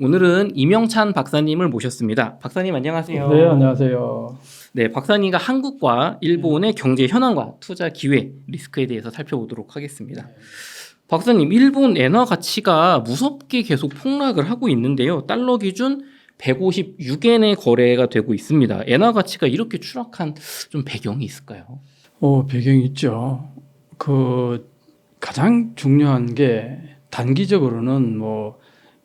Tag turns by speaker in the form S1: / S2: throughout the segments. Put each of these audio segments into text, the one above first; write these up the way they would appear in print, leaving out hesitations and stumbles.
S1: 오늘은 이명찬 박사님을 모셨습니다. 박사님 안녕하세요.
S2: 네, 안녕하세요.
S1: 네, 박사님과 한국과 일본의 경제 현황과 투자 기회, 리스크에 대해서 살펴보도록 하겠습니다. 박사님, 일본 엔화 가치가 무섭게 계속 폭락을 하고 있는데요. 달러 기준 156엔의 거래가 되고 있습니다. 엔화 가치가 이렇게 추락한 좀 배경이 있을까요?
S2: 배경이 있죠. 가장 중요한 게 단기적으로는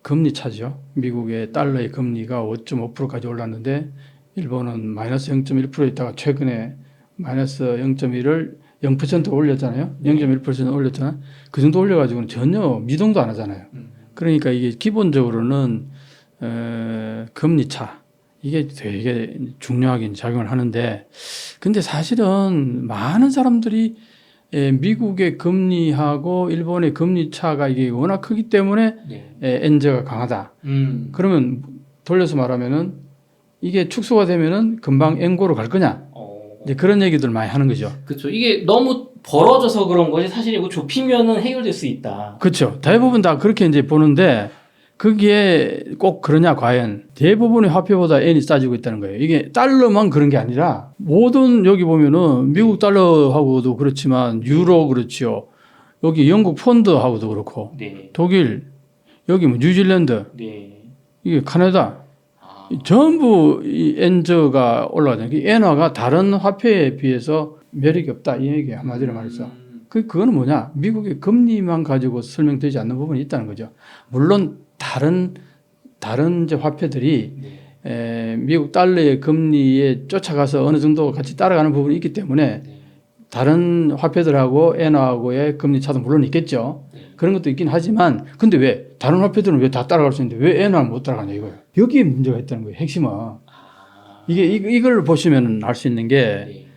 S2: 금리 차죠. 미국의 달러의 금리가 5.5%까지 올랐는데 일본은 마이너스 0.1% 있다가 최근에 마이너스 0.1을 0% 올렸잖아요. 0.1% 올렸잖아요. 그 정도 올려가지고는 전혀 미동도 안 하잖아요. 그러니까 이게 기본적으로는 금리 차 이게 되게 중요하게 작용을 하는데, 근데 사실은 많은 사람들이 미국의 금리하고 일본의 금리 차가 이게 워낙 크기 때문에 엔저가 강하다. 그러면 돌려서 말하면은 이게 축소가 되면은 금방 엔고로 갈 거냐? 이제 그런 얘기들 많이 하는 거죠.
S1: 그렇죠. 이게 너무 벌어져서 그런 거지 사실 이거 좁히면은 해결될 수 있다.
S2: 그렇죠. 대부분 다 그렇게 이제 보는데 그게 꼭 그러냐 과연. 대부분의 화폐보다 엔이 싸지고 있다는 거예요. 이게 달러만 그런 게 아니라 모든 여기 보면은 미국 달러하고도 그렇지만 유로 그렇죠. 여기 영국 펀드하고도 그렇고 독일 여기 뉴질랜드 이게 캐나다 전부 이 엔저가 올라가잖아요. 엔화가 다른 화폐에 비해서 매력이 없다 이 얘기 한마디로 말해서. 그거는 뭐냐? 미국의 금리만 가지고 설명되지 않는 부분이 있다는 거죠. 물론 다른 이제 화폐들이 미국 달러의 금리에 쫓아가서 어느 정도 같이 따라가는 부분이 있기 때문에 다른 화폐들하고 엔화하고의 금리 차도 물론 있겠죠. 그런 것도 있긴 하지만 근데 왜 다른 화폐들은 왜 다 따라갈 수 있는데 왜 엔화는 못 따라가냐 이거예요. 여기에 문제가 있다는 거예요. 핵심은 이걸 보시면 알 수 있는 게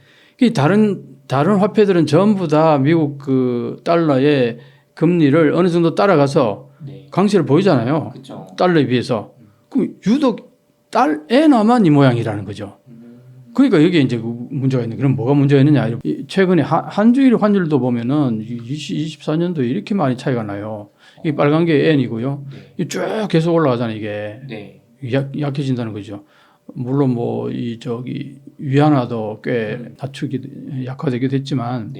S2: 다른 화폐들은 전부 다 미국 그 달러의 금리를 어느 정도 따라가서 강세를 보이잖아요.
S1: 그쵸.
S2: 달러에 비해서. 그럼 유독 엔화만 이 모양이라는 거죠. 그러니까 여기에 이제 문제가 있는. 그럼 뭐가 문제가 있느냐? 최근에 한주일 환율도 보면은 24년도에 이렇게 많이 차이가 나요. 이 빨간 게 엔이고요. 쭉 계속 올라가잖아요. 이게 약해진다는 거죠. 물론 위안화도 꽤 낮추기 약화되기도 했지만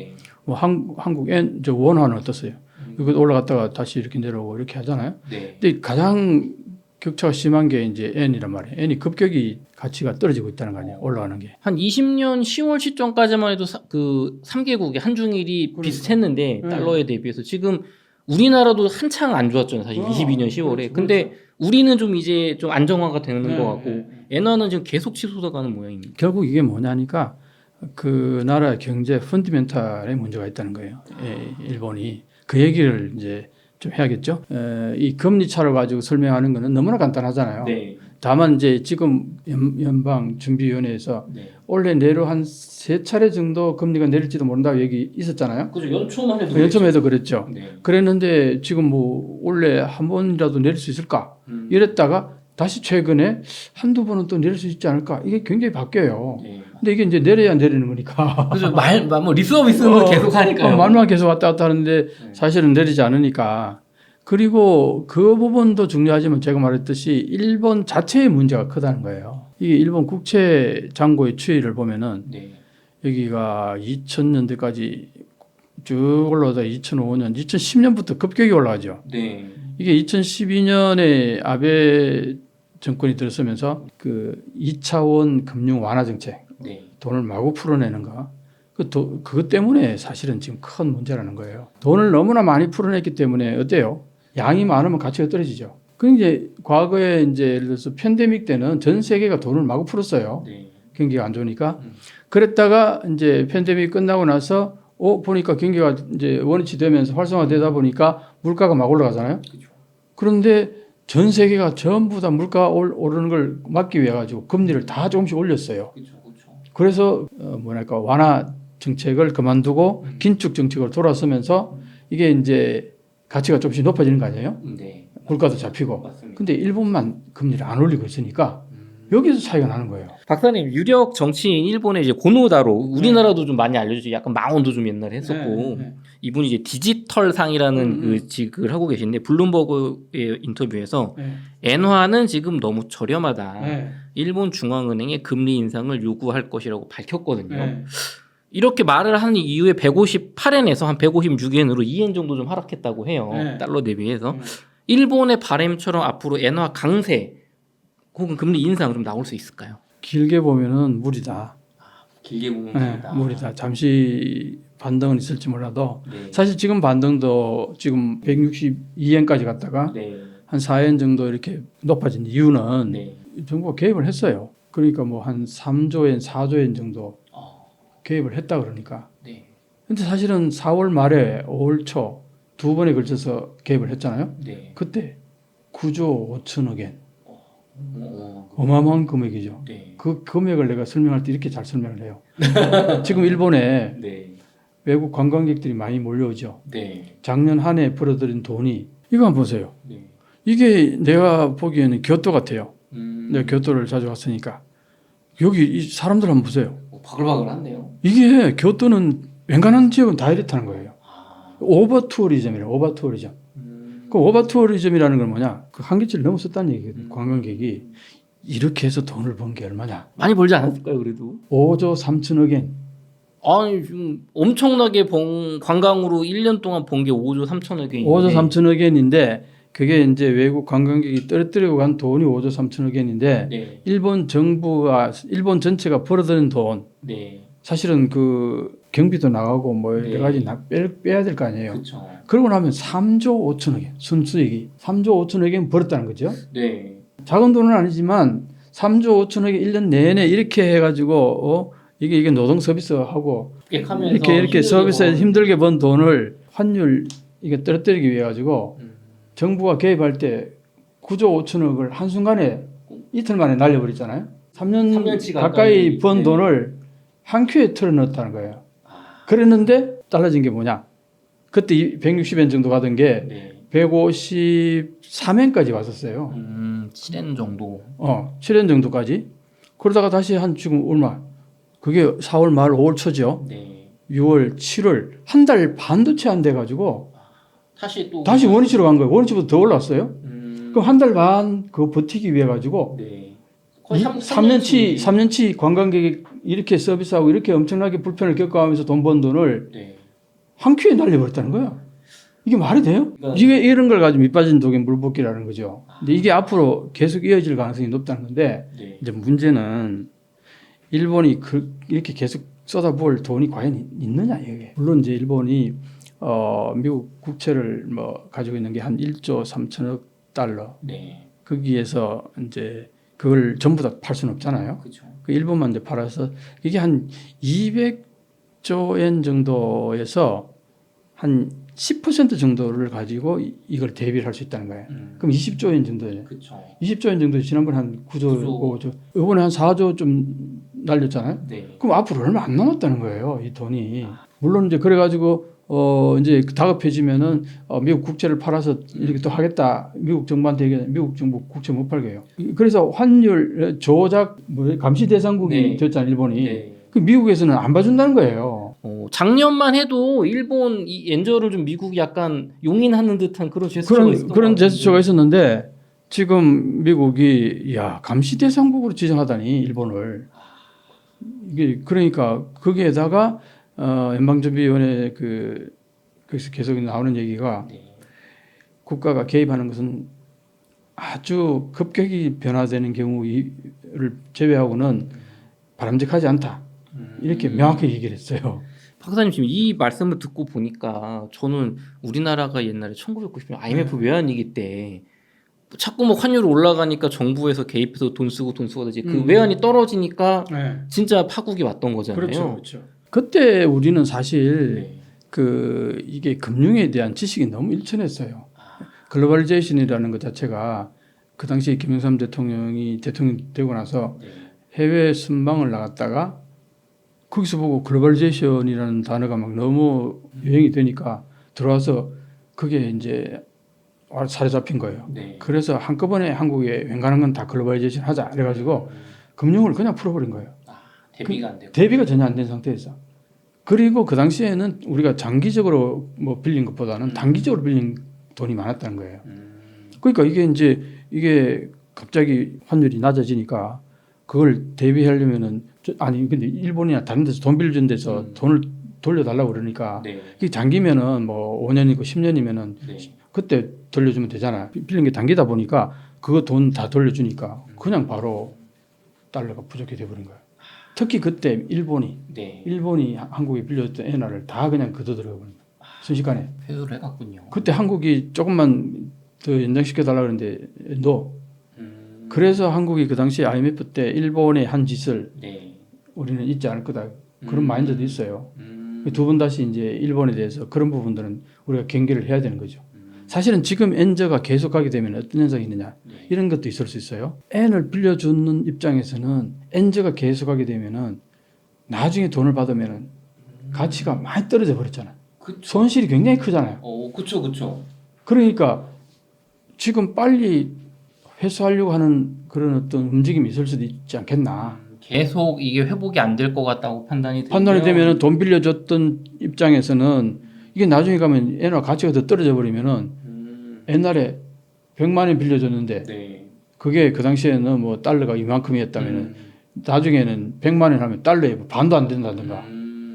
S2: 한국 원화는 어떻어요? 이거 올라갔다가 다시 이렇게 내려오고 이렇게 하잖아요. 근데 가장 격차가 심한 게 이제 엔이란 말이에요. 엔이 급격히 가치가 떨어지고 있다는 거 아니에요. 올라가는 게.
S1: 한 20년 10월 시점까지만 해도 그 3개국의 한중일이 비슷했는데 달러에 대비해서 지금 우리나라도 한창 안 좋았잖아요. 사실 22년 10월에. 근데 우리는 좀 이제 좀 안정화가 되는 것 같고 엔화는 지금 계속 치솟아 가는 모양입니다.
S2: 결국 이게 뭐냐니까 그 나라의 경제 펀디멘탈에 문제가 있다는 거예요. 일본이. 그 얘기를 이제 좀 해야겠죠. 이 금리 차를 가지고 설명하는 거는 너무나 간단하잖아요. 다만 이제 지금 연방준비위원회에서 올해 내로 한 3차례 정도 금리가 내릴지도 모른다고 얘기 있었잖아요.
S1: 그죠. 연초만
S2: 해도 그랬죠. 그랬는데 지금 올해 한 번이라도 내릴 수 있을까? 이랬다가 다시 최근에 한두 번은 또 내릴 수 있지 않을까? 이게 굉장히 바뀌어요. 근데 이게 이제 내려야 내리는 거니까.
S1: 그래서 리서비스는 계속 하니까요.
S2: 말만 계속 왔다 갔다 하는데 사실은 내리지 않으니까. 그리고 그 부분도 중요하지만 제가 말했듯이 일본 자체의 문제가 크다는 거예요. 이게 일본 국채 잔고의 추이를 보면은 여기가 2000년대까지 쭉 올라오다 2005년, 2010년부터 급격히 올라가죠. 이게 2012년에 아베 정권이 들어서면서 그 2차원 금융 완화 정책, 돈을 마구 풀어내는 거, 그것 때문에 사실은 지금 큰 문제라는 거예요. 돈을 너무나 많이 풀어냈기 때문에 어때요? 양이 많으면 가치가 떨어지죠. 그 이제 과거에 이제 예를 들어서 팬데믹 때는 전 세계가 돈을 마구 풀었어요. 경기가 안 좋으니까. 그랬다가 이제 팬데믹 끝나고 나서 보니까 경기가 이제 원위치 되면서 활성화되다 보니까 물가가 막 올라가잖아요. 그런데 전 세계가 전부 다 물가 오르는 걸 막기 위해 가지고 금리를 다 조금씩 올렸어요. 그래서 완화 정책을 그만두고 긴축 정책으로 돌아서면서 이게 이제 가치가 조금씩 높아지는 거 아니에요? 물가도 잡히고. 근데 일본만 금리를 안 올리고 있으니까 여기서 차이가 나는 거예요.
S1: 박사님 유력 정치인 일본의 이제 고노다로 우리나라도 좀 많이 알려주죠. 약간 망원도 좀 옛날에 했었고 이분이 이제 디지털상이라는 그 직을 하고 계신데 블룸버그의 인터뷰에서 엔화는 지금 너무 저렴하다. 일본 중앙은행의 금리 인상을 요구할 것이라고 밝혔거든요. 이렇게 말을 한 이후에 158엔에서 한 156엔으로 2엔 정도 좀 하락했다고 해요. 달러 대비해서. 일본의 바램처럼 앞으로 엔화 강세 혹은 금리 인상 좀 나올 수 있을까요?
S2: 길게 보면은 무리다.
S1: 길게 보면
S2: 무리다. 잠시 반등은 있을지 몰라도
S1: 네.
S2: 사실 지금 반등도 지금 162엔까지 갔다가 한 4엔 정도 이렇게 높아진 이유는 정부가 개입을 했어요. 그러니까 뭐 한 3조엔, 4조엔 정도 개입을 했다 그러니까. 근데 사실은 4월 말에 5월 초 두 번에 걸쳐서 개입을 했잖아요. 그때 9조 5천억 엔. 어마어마한 금액이죠. 그 금액을 내가 설명할 때 이렇게 잘 설명을 해요. 지금 일본에 외국 관광객들이 많이 몰려오죠. 작년 한 해 벌어들인 돈이 이거 한번 보세요. 이게 내가 보기에는 교토 같아요. 내가 교토를 자주 갔으니까 여기 이 사람들 한번 보세요.
S1: 바글바글한데요.
S2: 이게 교토는 웬간한 지역은 다 이렇다는 거예요. 오버 투어리즘이래요. 오버 투어리즘. 그 오버 투어리즘이라는 건 뭐냐? 그 한계치를 넘어섰다는 얘기거든요. 관광객이 이렇게 해서 돈을 번 게 얼마냐?
S1: 많이 벌지 않았을까요, 그래도?
S2: 5조 3천억 엔.
S1: 아니, 지금 엄청나게 관광으로 1년 동안 번 게 5조 3천억 엔인데.
S2: 5조 3천억 엔인데 그게 이제 외국 관광객이 떨어뜨리고 간 돈이 5조 3천억 엔인데 일본 정부가 일본 전체가 벌어들인 돈 사실은 그 경비도 나가고 뭐 여러 가지 빼야 될 거 아니에요.
S1: 그쵸.
S2: 그러고 나면 3조 5천억 엔 순수익이 3조 5천억 엔 벌었다는 거죠. 작은 돈은 아니지만 3조 5천억 엔 1년 내내 이렇게 해가지고 이게 노동 서비스하고 이렇게 서비스에 힘들게 번 돈을 환율 이게 떨어뜨리기 위해 가지고 정부가 개입할 때 9조 5천억을 한순간에 이틀 만에 날려버렸잖아요. 3년 가까이 번 돈을 한 큐에 털어넣었다는 거예요. 그랬는데 달라진 게 뭐냐? 그때 160엔 정도 가던 게 153엔까지 왔었어요.
S1: 7엔 정도.
S2: 7엔 정도까지. 그러다가 다시 한 지금 얼마? 그게 4월 말 5월 초죠. 6월, 7월 한 달 반도 채 안 돼 가지고 다시 원위치로 간 거예요. 원위치보다 더 올랐어요. 그럼 한 달 반 그 버티기 위해 가지고
S1: 거의
S2: 3년치 관광객이 이렇게 서비스하고 이렇게 엄청나게 불편을 겪어가면서 돈 번 돈을 한 큐에 날려버렸다는 거예요. 이게 말이 돼요? 이게 이런 걸 가지고 밑빠진 독에 물 붓기라는 거죠. 근데 이게 앞으로 계속 이어질 가능성이 높다는 건데 이제 문제는 일본이 이렇게 계속 쏟아부을 돈이 과연 있느냐 이게. 물론 이제 일본이 미국 국채를 뭐 가지고 있는 게 한 1조 3천억 달러. 거기에서 이제 그걸 전부 다 팔 수는 없잖아요. 그 일본만 이제 팔아서 이게 한 200조 엔 정도에서 한 10% 정도를 가지고 이걸 대비를 할 수 있다는 거예요. 그럼 20조 엔 정도예요. 20조 엔 정도 지난번에 한 9조, 5조, 이번에 한 4조 좀 날렸잖아요. 그럼 앞으로 얼마 안 남았다는 거예요, 이 돈이. 물론 이제 그래가지고 이제 다급해지면은 미국 국채를 팔아서 이렇게 또 하겠다. 미국 정부한테 얘기하면 미국 정부 국채 못 팔게 해요. 그래서 환율 조작 감시 대상국이 됐잖아요, 일본이. 그 미국에서는 안 봐준다는 거예요.
S1: 작년만 해도 일본 이 엔저를 좀 미국이 약간 용인하는 듯한 그런 제스처가 있었던
S2: 그런 제스처가 있었는데 지금 미국이 감시 대상국으로 지정하다니 일본을. 이게 그러니까 거기에다가 연방준비위원회 거기서 계속 나오는 얘기가 국가가 개입하는 것은 아주 급격히 변화되는 경우를 제외하고는 바람직하지 않다. 이렇게 명확히 얘기를 했어요.
S1: 박사님 지금 이 말씀을 듣고 보니까 저는 우리나라가 옛날에 1990년 IMF 외환위기 때 자꾸 뭐 환율이 올라가니까 정부에서 개입해서 돈 쓰고 하지 그 외환이 떨어지니까 진짜 파국이 왔던 거잖아요.
S2: 그렇죠. 그때 우리는 사실 이게 금융에 대한 지식이 너무 일천했어요. 글로벌리제이션이라는 것 자체가 그 당시 김영삼 대통령이 대통령 되고 나서 해외 순방을 나갔다가 거기서 보고 글로벌리제이션이라는 단어가 막 너무 유행이 되니까 들어와서 그게 이제 사로잡힌 거예요.
S1: 네.
S2: 그래서 한꺼번에 한국에 웬간한 건 다 글로벌리제이션 하자 그래가지고 금융을 그냥 풀어버린 거예요.
S1: 대비가 안 되고.
S2: 대비가 전혀 안 된 상태에서. 그리고 그 당시에는 우리가 장기적으로 뭐 빌린 것보다는 단기적으로 빌린 돈이 많았다는 거예요. 그러니까 이게 갑자기 환율이 낮아지니까 그걸 대비하려면은 아니 근데 일본이나 다른 데서 돈 빌려준 데서 돈을 돌려달라고 그러니까
S1: 네.
S2: 이게 장기면은 뭐 5년이고 10년이면은
S1: 네.
S2: 그때 돌려주면 되잖아. 빌린 게 단기다 보니까 그거 돈 다 돌려주니까 그냥 바로 달러가 부족해 돼버린 거예요. 특히 그때 일본이
S1: 네.
S2: 한국에 빌려줬던 엔화를 다 그냥 걷어들여 버린 거예요. 순식간에.
S1: 회수를 해갔군요.
S2: 그때 한국이 조금만 더 연장시켜 달라 그랬는데 너. 그래서 한국이 그 당시 IMF 때 일본의 한 짓을
S1: 네.
S2: 우리는 잊지 않을 거다. 그런 마인드도 있어요.
S1: 음.
S2: 두 번 다시 이제 일본에 대해서 그런 부분들은 우리가 경계를 해야 되는 거죠. 사실은 지금 엔저가 계속 가게 되면 어떤 현상이 있느냐
S1: 네.
S2: 이런 것도 있을 수 있어요. 엔을 빌려주는 입장에서는 엔저가 계속 가게 되면은 나중에 돈을 받으면은 가치가 많이 떨어져 버렸잖아요.
S1: 그쵸.
S2: 손실이 굉장히 크잖아요.
S1: 그쵸.
S2: 그러니까 지금 빨리 회수하려고 하는 그런 어떤 움직임이 있을 수도 있지 않겠나.
S1: 계속 이게 회복이 안 될 것 같다고 판단이
S2: 되면은 돈 빌려줬던 입장에서는 이게 나중에 가면 엔화 가치가 더 떨어져 버리면은 옛날에 100만 원 빌려줬는데
S1: 네.
S2: 그게 그 당시에는 뭐 달러가 이만큼이었다면은 나중에는 100만 원 하면 달러에 반도 안 된다든가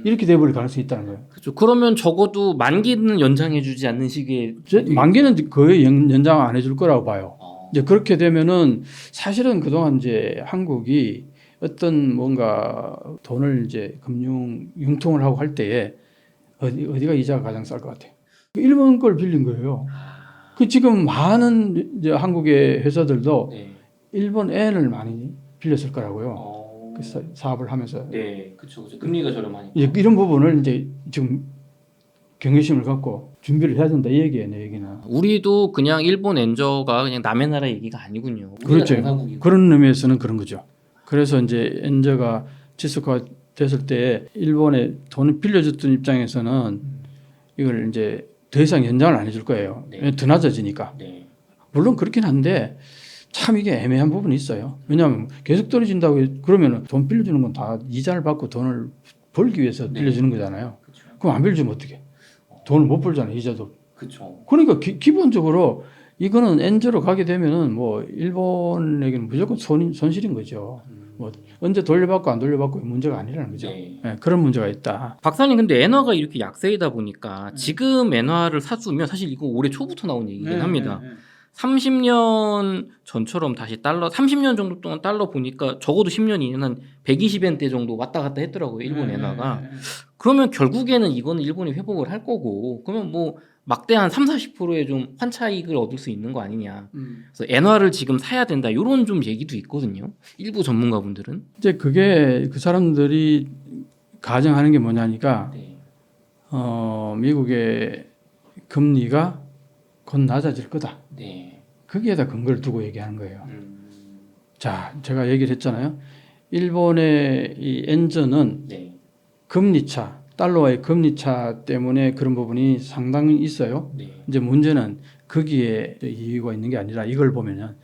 S2: 이렇게 돼버릴 가능성이 있다는 거예요.
S1: 그렇죠. 그러면 적어도 만기는 연장해주지 않는 시기에
S2: 만기는 거의 연장 안 해줄 거라고 봐요. 이제 그렇게 되면은 사실은 그동안 이제 한국이 어떤 뭔가 돈을 이제 금융 융통을 하고 할 때에 어디가 이자가 가장 쌀 것 같아요. 일본 걸 빌린 거예요. 그 지금 많은 이제 한국의 회사들도
S1: 네.
S2: 일본 엔을 많이 빌렸을 거라고요. 그 사업을 하면서
S1: 네, 그렇죠. 금리가 저렴하니까.
S2: 이제 이런 부분을 이제 지금 경외심을 갖고 준비를 해야 된다 이 얘기예요, 내 얘기는.
S1: 우리도 그냥 일본 엔저가 그냥 남의 나라 얘기가 아니군요.
S2: 그렇죠. 그런 의미에서는 그런 거죠. 그래서 이제 엔저가 지속화 됐을 때 일본에 돈을 빌려줬던 입장에서는 이걸 이제 더 이상 연장을 안 해줄 거예요.
S1: 네.
S2: 더 낮아지니까.
S1: 네.
S2: 물론 그렇긴 한데 참 이게 애매한 부분이 있어요. 왜냐하면 계속 떨어진다고 그러면 돈 빌려주는 건 다 이자를 받고 돈을 벌기 위해서 빌려주는 거잖아요.
S1: 그쵸.
S2: 그럼 안 빌려주면 어떻게? 돈을 못 벌잖아요. 이자도.
S1: 그렇죠.
S2: 그러니까 기본적으로 이거는 엔저로 가게 되면은 뭐 일본에게는 무조건 손실인 거죠. 뭐 언제 돌려받고 안 돌려받고 문제가 아니라는 거죠.
S1: 네.
S2: 네, 그런 문제가 있다.
S1: 박사님 근데 엔화가 이렇게 약세이다 보니까 지금 엔화를 사주면 사실 이거 올해 초부터 나온 얘기긴 합니다. 30년 전처럼 다시 달러 30년 정도 동안 달러 보니까 적어도 10년이면 한 120엔대 정도 왔다 갔다 했더라고요. 일본 엔화가. 그러면 결국에는 이거는 일본이 회복을 할 거고 그러면 뭐 막대한 30-40%의 좀 환차익을 얻을 수 있는 거 아니냐. 그래서 엔화를 지금 사야 된다. 이런 좀 얘기도 있거든요. 일부 전문가분들은.
S2: 이제 그게 그 사람들이 가정하는 게 뭐냐니까
S1: 네.
S2: 미국의 금리가 곧 낮아질 거다.
S1: 네.
S2: 거기에다 근거를 두고 얘기하는 거예요. 자, 제가 얘기를 했잖아요. 일본의 이 엔저는
S1: 네.
S2: 금리차, 달러와의 금리차 때문에 그런 부분이 상당히 있어요.
S1: 네.
S2: 이제 문제는 거기에 이유가 있는 게 아니라 이걸 보면은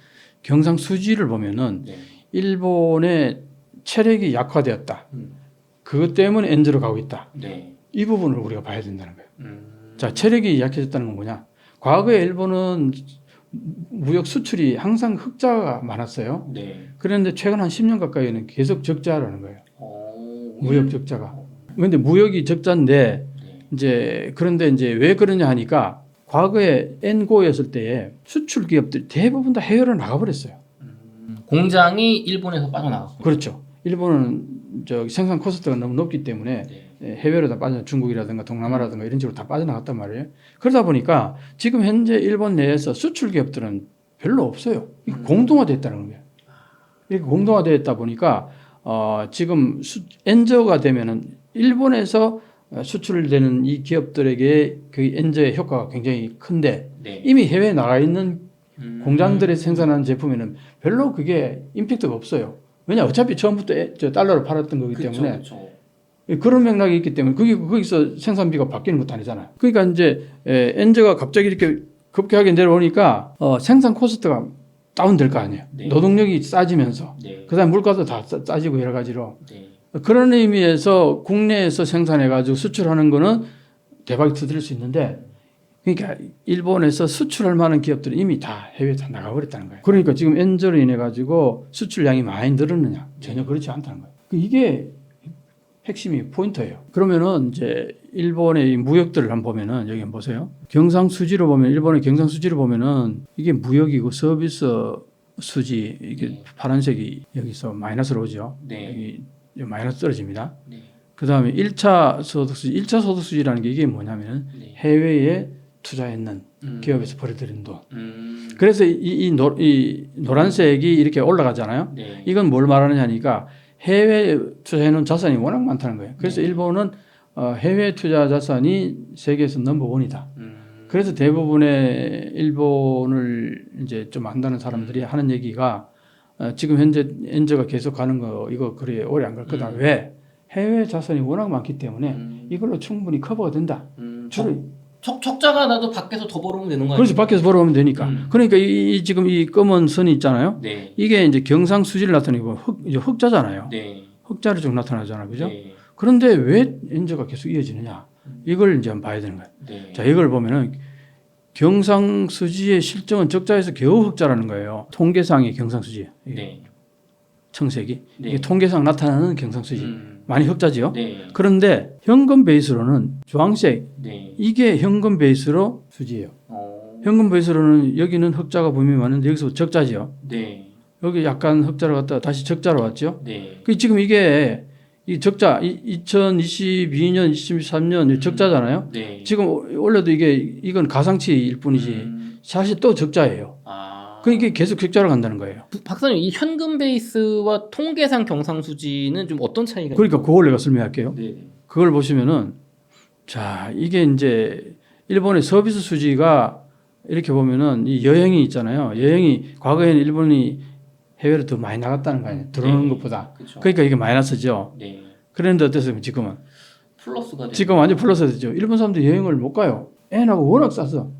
S2: 경상수지를 보면은
S1: 네.
S2: 일본의 체력이 약화되었다. 그것 때문에 엔저로 가고 있다.
S1: 네.
S2: 이 부분을 우리가 봐야 된다는 거예요. 자, 체력이 약해졌다는 건 뭐냐? 과거에 일본은 무역 수출이 항상 흑자가 많았어요.
S1: 네.
S2: 그런데 최근 한 10년 가까이는 계속 적자라는 거예요. 무역 적자가. 그런데 무역이 적자인데 이제 그런데 이제 왜 그러냐 하니까 과거에 엔고였을 때에 수출 기업들이 대부분 다 해외로 나가버렸어요.
S1: 공장이 일본에서 빠져나갔고.
S2: 그렇죠. 일본은 생산 코스트가 너무 높기 때문에 해외로 다 빠져 중국이라든가 동남아라든가 이런 식으로 다 빠져나갔단 말이에요. 그러다 보니까 지금 현재 일본 내에서 수출 기업들은 별로 없어요. 이게 공동화됐다는 거예요. 이렇게 공동화됐다 보니까 지금 엔저가 되면은 일본에서 수출되는 이 기업들에게 그 엔저의 효과가 굉장히 큰데
S1: 네.
S2: 이미 해외에 나가 있는 공장들이 생산하는 제품에는 별로 그게 임팩트가 없어요. 왜냐 어차피 처음부터 달러로 팔았던 거기 때문에
S1: 그쵸.
S2: 그런 맥락이 있기 때문에 거기서 생산비가 바뀌는 것도 아니잖아요. 그러니까 이제 엔저가 갑자기 이렇게 급격하게 내려오니까 생산 코스트가 다운될 거 아니에요.
S1: 네.
S2: 노동력이 싸지면서
S1: 네.
S2: 그다음 물가도 다 싸지고 여러 가지로
S1: 네.
S2: 그런 의미에서 국내에서 생산해가지고 수출하는 거는 대박이 터질 수 있는데 그러니까 일본에서 수출할 만한 기업들은 이미 다 해외에 다 나가버렸다는 거예요. 그러니까 지금 엔저로 인해 가지고 수출량이 많이 늘었느냐 전혀 그렇지 않다는 거예요. 이게 핵심이 포인트예요. 그러면은 이제 일본의 이 무역들을 한번 보면은 여기 한번 보세요. 경상수지로 보면 일본의 경상수지로 보면은 이게 무역이고 서비스 수지 이게 파란색이 여기서 마이너스로 오죠.
S1: 네.
S2: 여기 마이너스 떨어집니다.
S1: 네.
S2: 그다음에 1차 소득수지, 1차 소득수지라는 게 이게 뭐냐면은
S1: 네.
S2: 해외에 투자했는 기업에서 벌어들인 돈. 그래서 이 노란색이 이렇게 올라가잖아요.
S1: 네.
S2: 이건 뭘 말하느냐니까 해외에 투자해놓은 자산이 워낙 많다는 거예요. 그래서
S1: 네.
S2: 일본은 해외 투자 자산이 세계에서 넘버원이다. 그래서 대부분의 일본을 이제 좀 안다는 사람들이 하는 얘기가 지금 현재 엔저가 계속 가는 거 이거 그래 오래 안 갈 거다. 왜? 해외 자산이 워낙 많기 때문에 이걸로 충분히 커버가 된다. 주로
S1: 적자가 나도 밖에서 더 벌어오면 되는 거 아니에요?
S2: 그렇지 밖에서 벌어오면 되니까. 그러니까 지금 이 검은 선이 있잖아요.
S1: 네.
S2: 이게 이제 경상수지를 나타내고 이제 흑자잖아요.
S1: 네.
S2: 흑자로 좀 나타나잖아요, 그죠?
S1: 네.
S2: 그런데 왜 엔저가 계속 이어지느냐? 이걸 이제 한번 봐야 되는 거예요.
S1: 네.
S2: 자, 이걸 보면은 경상수지의 실적은 적자에서 겨우 흑자라는 거예요. 통계상의 경상수지.
S1: 네.
S2: 청색이
S1: 네.
S2: 이게 통계상 나타나는 경상수지. 많이 흑자지요.
S1: 네.
S2: 그런데 현금 베이스로는 주황색
S1: 네.
S2: 이게 현금 베이스로 수지예요. 현금 베이스로는 여기는 흑자가 분명히 많은데 여기서 적자지요.
S1: 네.
S2: 여기 약간 흑자로 갔다가 다시 적자로 왔죠.
S1: 네.
S2: 그 지금 이게 이 적자 2022년, 2023년 적자잖아요.
S1: 네.
S2: 지금 원래도 이건 가상치일 뿐이지 사실 또 적자예요. 그러니까 이게 계속 적자로 간다는 거예요.
S1: 박사님, 이 현금 베이스와 통계상 경상수지는 좀 어떤 차이가
S2: 그러니까 그걸 내가 설명할게요.
S1: 네.
S2: 그걸 보시면은 자 이게 이제 일본의 서비스 수지가 이렇게 보면은 이 여행이 있잖아요. 여행이 과거에는 일본이 해외로 더 많이 나갔다는 거 아니에요. 들어오는
S1: 네.
S2: 것보다.
S1: 그쵸.
S2: 그러니까 이게 마이너스죠.
S1: 네.
S2: 그런데 어땠어요? 지금은
S1: 플러스가 되는
S2: 지금 완전 플러스 되죠. 일본 사람들이 여행을 못 가요. 엔하고 워낙 싸서.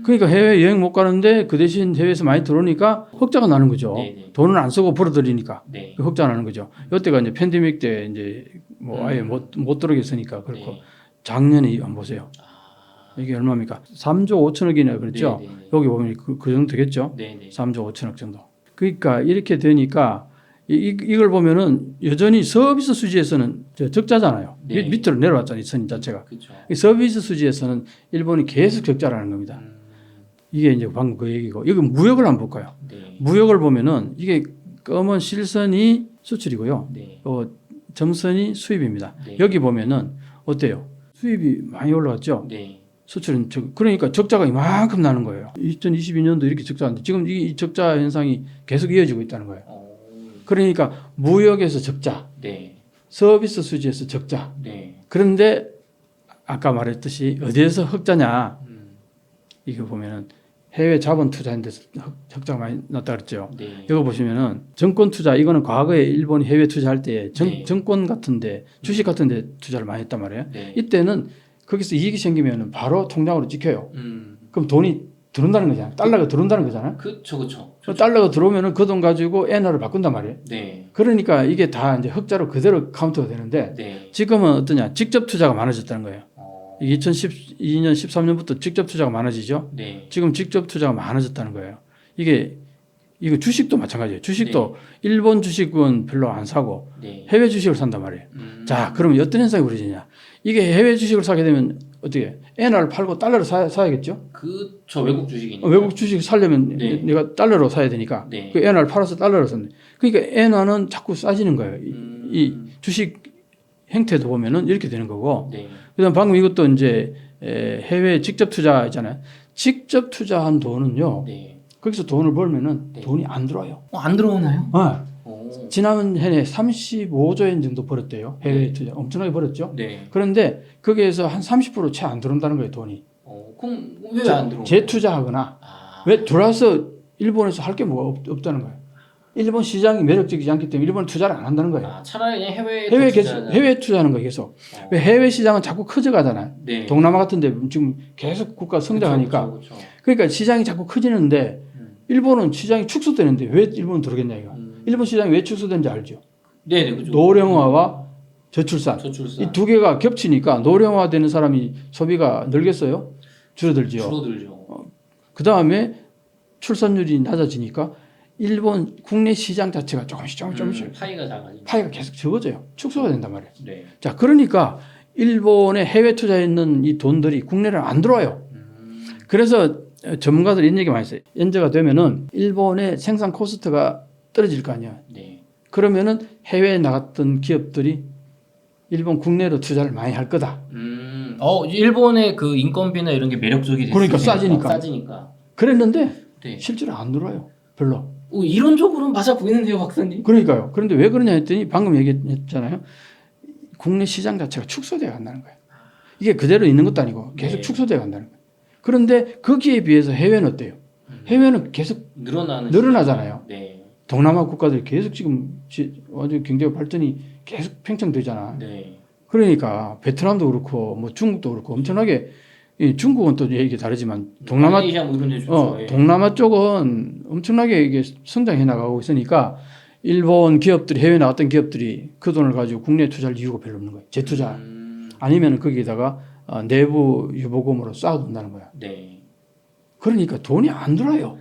S2: 그러니까 해외 여행 못 가는데 그 대신 해외에서 많이 들어오니까 흑자가 나는 거죠.
S1: 네네.
S2: 돈을 안 쓰고 벌어들이니까
S1: 네.
S2: 흑자 나는 거죠. 이때가 이제 팬데믹 때 이제 뭐 아예 못 들어오겠으니까 그렇고
S1: 네.
S2: 작년에 한번 보세요. 이게 얼마입니까? 3조 5천억이나 그랬죠.
S1: 네네.
S2: 여기 보면 그 정도 되겠죠.
S1: 네네.
S2: 3조 5천억 정도. 그러니까 이렇게 되니까 이걸 보면은 여전히 서비스 수지에서는 적자잖아요.
S1: 네.
S2: 밑으로 내려왔잖아요. 이 선 자체가.
S1: 그렇죠.
S2: 이 서비스 수지에서는 일본이 계속 적자라는 겁니다. 이게 이제 방금 그 얘기고 여기 무역을 한번 볼까요?
S1: 네.
S2: 무역을 보면은 이게 검은 실선이 수출이고요.
S1: 네.
S2: 점선이 수입입니다.
S1: 네.
S2: 여기 보면은 어때요? 수입이 많이 올라갔죠.
S1: 네.
S2: 수출은 그러니까 적자가 이만큼 나는 거예요. 2022년도 이렇게 적자인데 지금 이 적자 현상이 계속 이어지고 있다는 거예요. 그러니까 무역에서 적자,
S1: 네.
S2: 서비스 수지에서 적자.
S1: 네.
S2: 그런데 아까 말했듯이 어디에서 흑자냐? 이거 보면은 해외 자본 투자한 데서 적자가 많이 났다 그랬죠.
S1: 네.
S2: 이거 보시면은 정권 투자 이거는 과거에 일본이 해외 투자할 때
S1: 네.
S2: 정권 같은데 주식 같은데 투자를 많이 했단 말이에요.
S1: 네.
S2: 이때는 거기서 이익이 생기면은 바로 통장으로 찍혀요. 그럼 돈이 들어온다는 거잖아요. 달러가 들어온다는 거잖아요.
S1: 그렇죠.
S2: 달러가 들어오면은 그 돈 가지고 엔화를 바꾼단 말이에요.
S1: 네.
S2: 그러니까 이게 다 이제 흑자로 그대로 카운트가 되는데
S1: 네.
S2: 지금은 어떠냐? 직접 투자가 많아졌다는 거예요. 2012년, 13년부터 직접 투자가 많아지죠.
S1: 네.
S2: 지금 직접 투자가 많아졌다는 거예요. 이거 주식도 마찬가지예요. 주식도 일본 주식은 별로 안 사고
S1: 네.
S2: 해외 주식을 산단 말이에요. 자, 그러면 어떤 현상이 벌어지냐? 이게 해외 주식을 사게 되면 어떻게? 엔화를 팔고 달러를 사야겠죠?
S1: 저 외국 주식이니까.
S2: 외국 주식 사려면
S1: 네.
S2: 내가 달러로 사야 되니까
S1: 네.
S2: 그 엔화를 팔아서 달러로 샀네. 그러니까 엔화는 자꾸 싸지는 거예요. 이 주식 행태도 보면은 이렇게 되는 거고.
S1: 네.
S2: 그다음 방금 이것도 이제 해외 직접 투자 있잖아요. 직접 투자한 돈은요.
S1: 네.
S2: 거기서 돈을 벌면은
S1: 네.
S2: 돈이 안 들어와요.
S1: 안 들어오나요?
S2: 지난 해에 35조 엔 정도 벌었대요. 해외 투자 엄청나게 벌었죠.
S1: 네.
S2: 그런데 거기에서 한 30% 채 안 들어온다는 거예요, 돈이.
S1: 그럼 왜 안 들어오나요?
S2: 재투자하거나 왜 들어와서 일본에서 할 게 뭐가 없다는 거예요. 일본 시장이 매력적이지 않기 때문에 일본은 투자를 안 한다는 거예요.
S1: 아, 차라리 그냥
S2: 해외 투자하는 거예요. 계속. 왜 해외 시장은 자꾸 커져가잖아요.
S1: 네.
S2: 동남아 같은데 지금 계속 국가 성장하니까.
S1: 그쵸.
S2: 그러니까 시장이 자꾸 커지는데 일본은 시장이 축소되는데 왜 일본은 들어오겠냐 이거. 일본 시장이 왜 축소되는지 알죠?
S1: 네, 그죠.
S2: 노령화와 저출산.
S1: 저출산.
S2: 이 두 개가 겹치니까 노령화되는 사람이 소비가 늘겠어요? 줄어들죠.
S1: 줄어들죠.
S2: 그 다음에 출산율이 낮아지니까 일본 국내 시장 자체가 조금씩
S1: 파이가 작아지죠.
S2: 파이가 계속 적어져요. 축소가 된단 말이에요.
S1: 네.
S2: 자, 그러니까 일본에 해외 투자에 있는 이 돈들이 국내를 안 들어와요. 그래서 전문가들이 이런 얘기 많이 했어요. 연재가 되면은 일본의 생산 코스트가 떨어질 거 아니야.
S1: 네.
S2: 그러면은 해외에 나갔던 기업들이 일본 국내로 투자를 많이 할 거다.
S1: 일본의 그 인건비나 이런 게 매력적이 됐어요.
S2: 그러니까 싸지니까. 그랬는데
S1: 네.
S2: 실제로 안 들어와요. 별로.
S1: 이론적으로는 맞아 보이는데요, 박사님.
S2: 그러니까요. 그런데 왜 그러냐 했더니 방금 얘기했잖아요. 국내 시장 자체가 축소돼 간다는 거예요. 이게 그대로 있는 것도 아니고 계속
S1: 네.
S2: 축소돼 간다는 거예요. 그런데 거기에 비해서 해외는 어때요? 해외는 계속 늘어나잖아요.
S1: 네.
S2: 동남아 국가들이 계속 지금 아주 경제 발전이 계속 팽창되잖아.
S1: 네.
S2: 그러니까 베트남도 그렇고 뭐 중국도 그렇고 엄청나게 이 중국은 또 얘기 다르지만 동남아
S1: 말레이시아 뭐 이런 데 좋죠. 예.
S2: 동남아 쪽은 엄청나게 이게 성장해 나가고 있으니까 일본 기업들이 해외 나왔던 기업들이 그 돈을 가지고 국내 투자할 이유가 별로 없는 거예요. 재투자 아니면 거기다가 내부 유보금으로 쌓아둔다는 거야.
S1: 네.
S2: 그러니까 돈이 안 들어요.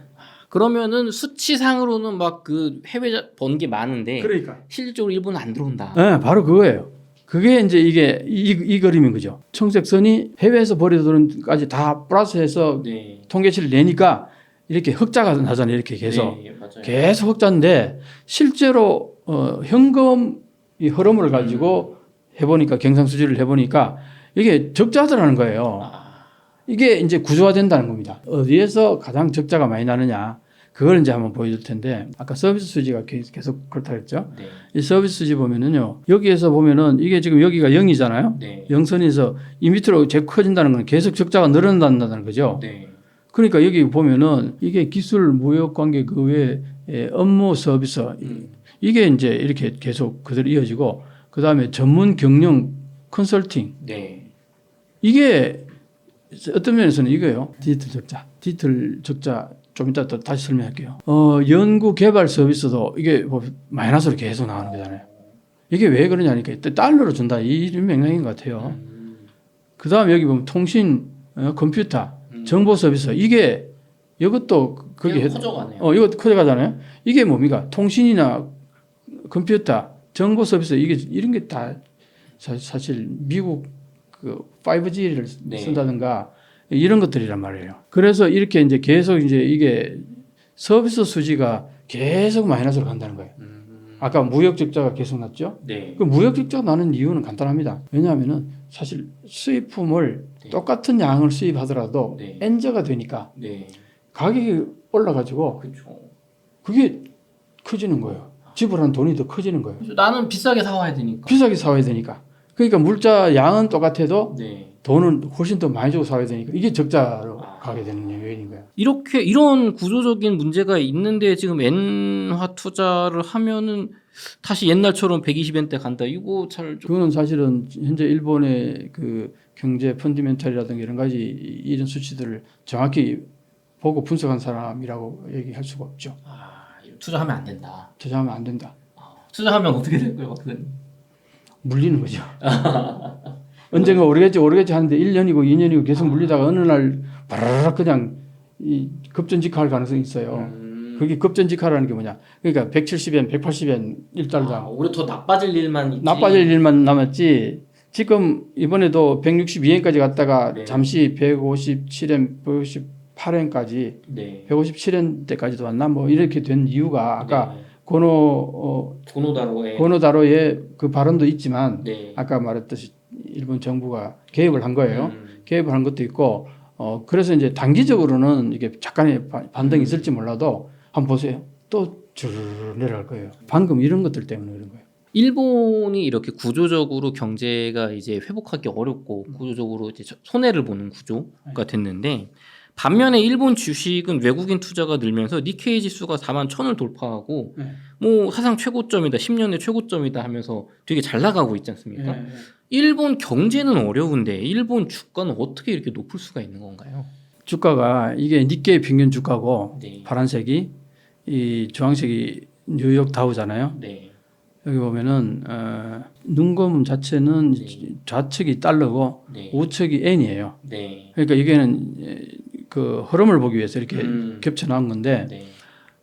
S1: 그러면은 수치상으로는 막 그 해외 번 게 많은데
S2: 그러니까
S1: 실질적으로 일본은 안 들어온다.
S2: 네, 바로 그거예요. 그게 이제 이게 이 그림인 거죠. 청색선이 해외에서 벌이던 돈까지 다 플러스해서
S1: 네.
S2: 통계치를 내니까 이렇게 흑자가 나잖아요. 이렇게 계속
S1: 네, 맞아요.
S2: 계속 흑자인데 실제로 현금 이 흐름을 가지고 해보니까 경상수지를 해보니까 이게 적자더라는 거예요. 이게 이제 구조화된다는 겁니다. 어디에서 가장 적자가 많이 나느냐 그걸 이제 한번 보여줄 텐데 아까 서비스 수지가 계속 그렇다 그랬죠.
S1: 네.
S2: 이 서비스 수지 보면은요 여기에서 보면은 이게 지금 여기가 0이잖아요.
S1: 네.
S2: 0선에서 이 밑으로 계속 커진다는 건 계속 적자가 늘어난다는 거죠.
S1: 네.
S2: 그러니까 여기 보면은 이게 기술 무역 관계 그 외에 업무 서비스 이게 이제 이렇게 계속 그대로 이어지고 그 다음에 전문 경영 컨설팅
S1: 네.
S2: 이게 어떤 면에서는 이거예요. 디지털 적자 좀 이따 또 다시 설명할게요. 연구 개발 서비스도 이게 뭐 마이너스로 계속 나가는 거잖아요. 이게 왜 그러냐니까 달러로 준다 이런 맥락인 것 같아요. 그 다음 여기 보면 통신, 컴퓨터, 정보 서비스 이게 이것도 거기
S1: 커져가네요.
S2: 이것도 커져가잖아요. 이게 뭡니까? 통신이나 컴퓨터, 정보 서비스 이게 이런 게 다 사실 미국 그 5G를
S1: 네.
S2: 쓴다든가 이런 것들이란 말이에요. 그래서 이렇게 이제 계속 이제 이게 서비스 수지가 계속 마이너스로 간다는 거예요. 아까 무역 적자가 계속 났죠.
S1: 네.
S2: 그 무역 적자가 나는 이유는 간단합니다. 왜냐하면은 사실 수입품을
S1: 네.
S2: 똑같은 양을 수입하더라도
S1: 네.
S2: 엔저가 되니까
S1: 네.
S2: 가격이 올라가지고
S1: 그렇죠.
S2: 그게 커지는 거예요. 지불한 돈이 더 커지는 거예요.
S1: 나는 비싸게 사와야 되니까.
S2: 비싸게 사와야 되니까. 그러니까 물자 양은 똑같아도
S1: 네.
S2: 돈은 훨씬 더 많이 주고 사야 되니까 이게 적자로 가게 되는 요인인 거예요.
S1: 이런 구조적인 문제가 있는데 지금 엔화 투자를 하면은 다시 옛날처럼 120엔대 간다. 이거 잘 좀.
S2: 그거는 사실은 현재 일본의 그 경제 펀디멘탈이라든가 이런 가지 이런 수치들을 정확히 보고 분석한 사람이라고 얘기할 수가 없죠.
S1: 투자하면 안 된다.
S2: 투자하면 안 된다.
S1: 투자하면 어떻게 될 거예요, 박사님?
S2: 물리는 거죠. 언젠가 오르겠지 하는데 1년이고 2년이고 계속 물리다가 어느 날 바라락 그냥 이 급전직할 가능성이 있어요. 그게 급전직하라는 게 뭐냐? 그러니까 170엔, 180엔 1달러당.
S1: 오히려 더 나빠질 일만 있지.
S2: 나빠질 일만 남았지. 지금 이번에도 162엔까지 갔다가
S1: 네.
S2: 잠시 157엔, 158엔까지,
S1: 네.
S2: 157엔대까지도 왔나? 뭐 이렇게 된 이유가 아까
S1: 네.
S2: 고노다로의 그 발언도 있지만
S1: 네.
S2: 아까 말했듯이 일본 정부가 개입을 한 거예요. 개입을 한 것도 있고 그래서 이제 단기적으로는 이게 잠깐의 반등이 있을지 몰라도 한번 보세요. 또 쭉 내려갈 거예요. 방금 이런 것들 때문에 그런 거예요.
S1: 일본이 이렇게 구조적으로 경제가 이제 회복하기 어렵고 구조적으로 이제 손해를 보는 구조가 됐는데 반면에 일본 주식은 외국인 투자가 늘면서 니케이 지수가 4만 1,000을 돌파하고
S2: 네.
S1: 뭐 사상 최고점이다, 10년의 최고점이다 하면서 되게 잘 나가고 있지 않습니까? 일본 경제는 어려운데 일본 주가는 어떻게 이렇게 높을 수가 있는 건가요?
S2: 주가가 이게 니케이 평균 주가고
S1: 네.
S2: 파란색이 이 주황색이 뉴욕 다우잖아요.
S1: 네.
S2: 여기 보면은 눈금 자체는
S1: 네.
S2: 좌측이 달러고
S1: 네.
S2: 우측이 엔이에요.
S1: 네.
S2: 그러니까 이게는 그 흐름을 보기 위해서 이렇게 겹쳐 나온 건데
S1: 네.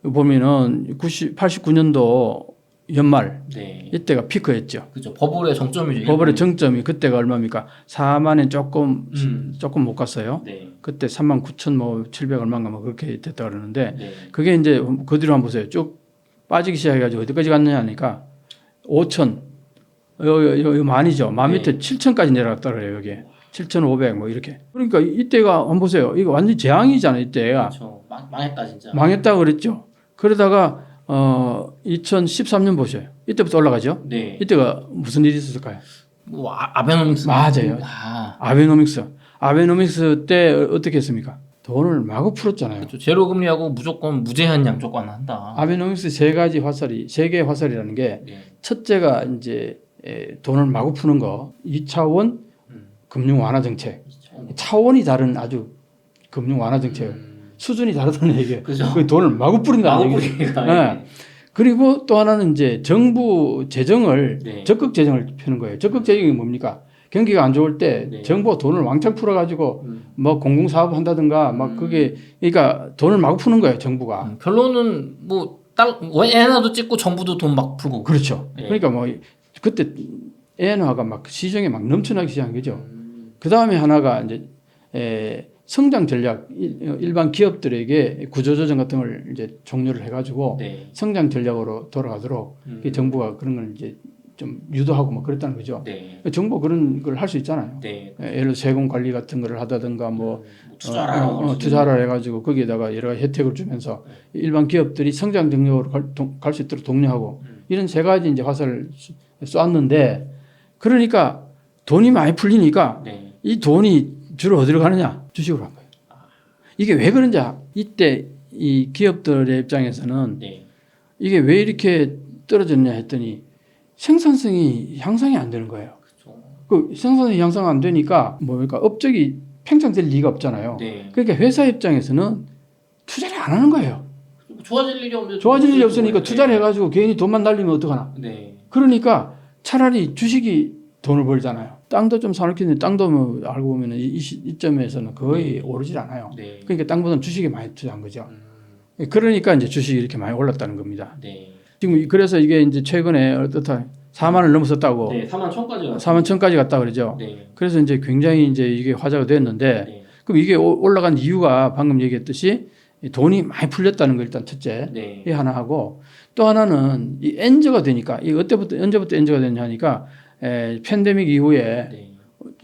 S2: 보면은 89년도 연말
S1: 네.
S2: 이때가 피크였죠.
S1: 그죠. 버블의 정점이죠.
S2: 버블의 정점이 그때가 얼마입니까? 4만엔 조금 못 갔어요.
S1: 네.
S2: 그때 39,700 얼마인가 뭐 그렇게 됐다 그러는데
S1: 네.
S2: 그게 이제 그 뒤로 한번 보세요. 쭉 빠지기 시작해가지고 어디까지 갔느냐 하니까 5,000 요 만이죠. 만
S1: 네.
S2: 밑에 7,000까지 내려갔다 그래요. 여기 7,500 뭐 이렇게. 그러니까 이때가 한번 보세요. 이거 완전 재앙이잖아요. 이때가
S1: 그렇죠. 망했다 진짜.
S2: 망했다 그랬죠. 그러다가 2013년 보세요. 이때부터 올라가죠.
S1: 네.
S2: 이때가 무슨 일이 있었을까요?
S1: 뭐 아베노믹스.
S2: 맞아요.
S1: 아.
S2: 아베노믹스 때 어떻게 했습니까? 돈을 마구 풀었잖아요.
S1: 그렇죠. 제로 금리하고 무조건 무제한 양조관 한다.
S2: 아베노믹스 세 개의 화살이라는 게
S1: 네.
S2: 첫째가 이제 돈을 마구 푸는 거, 2차원 금융 완화 정책, 차원이 다른 아주 금융 완화 정책, 수준이 다르다는 얘기예요.
S1: 그죠.
S2: 그 돈을 마구 뿌린다는
S1: 마구
S2: 얘기예요.
S1: 뿌리니까.
S2: 네. 그리고 또 하나는 이제 정부 재정을
S1: 네.
S2: 적극 재정을 펴는 거예요. 적극 재정이 뭡니까? 경기가 안 좋을 때
S1: 네.
S2: 정부가 돈을 왕창 풀어가지고 뭐 공공사업 한다든가 막 그게 그러니까 돈을 마구 푸는 거예요. 정부가.
S1: 결론은 뭐 엔화도 찍고 정부도 돈 막 풀고.
S2: 그렇죠.
S1: 네.
S2: 그러니까 뭐 그때 엔화가 막 시중에 막 넘쳐나기 시작한 거죠. 그 다음에 하나가 이제 성장 전략 일반 기업들에게 구조조정 같은 걸 이제 종료를 해가지고
S1: 네.
S2: 성장 전략으로 돌아가도록 정부가 그런 걸 이제 좀 유도하고 뭐 그랬다는 거죠.
S1: 네.
S2: 정부 그런 걸 할 수 있잖아요.
S1: 네.
S2: 예를 들어 세금 관리 같은 거를 하다든가 뭐
S1: 투자를
S2: 투자를 해가지고 거기에다가 여러 가지 혜택을 주면서 일반 기업들이 성장 동력으로 갈 수 있도록 독려하고 이런 세 가지 이제 화살을 쏘았는데 그러니까 돈이 많이 풀리니까
S1: 네.
S2: 이 돈이 주로 어디로 가느냐? 주식으로 간 거예요. 이게 왜 그런지 이때 이 기업들의 입장에서는
S1: 네.
S2: 이게 왜 이렇게 떨어졌냐 했더니 생산성이 향상이 안 되는 거예요.
S1: 그렇죠.
S2: 그 생산성이 향상 안 되니까 뭡니까? 업적이 팽창될 리가 없잖아요.
S1: 네.
S2: 그러니까 회사 입장에서는 투자를 안 하는 거예요.
S1: 좋아질 일이 없는데
S2: 좋아질 일이 없으니까 투자를 해가지고 괜히 돈만 날리면 어떡하나.
S1: 네.
S2: 그러니까 차라리 주식이 돈을 벌잖아요. 땅도 좀 사놓겠는데 땅도 뭐 알고 보면 이 시점에서는 거의 오르질 않아요.
S1: 네.
S2: 그러니까 땅보다는 주식에 많이 투자한 거죠. 그러니까 이제 주식이 이렇게 많이 올랐다는 겁니다.
S1: 네.
S2: 지금 그래서 이게 이제 최근에 어떻다 4만을 넘었었다고.
S1: 네. 4만 1,000까지 갔어요.
S2: 4만 1,000까지 갔다 그러죠.
S1: 네.
S2: 그래서 이제 굉장히 이제 이게 화제가 됐는데
S1: 네.
S2: 그럼 이게 올라간 이유가 방금 얘기했듯이 돈이 많이 풀렸다는 거 일단 첫째
S1: 네.
S2: 이 하나 하고 또 하나는 이 엔저가 되니까 이 언제부터 엔저가 되냐 하니까 팬데믹 이후에
S1: 네.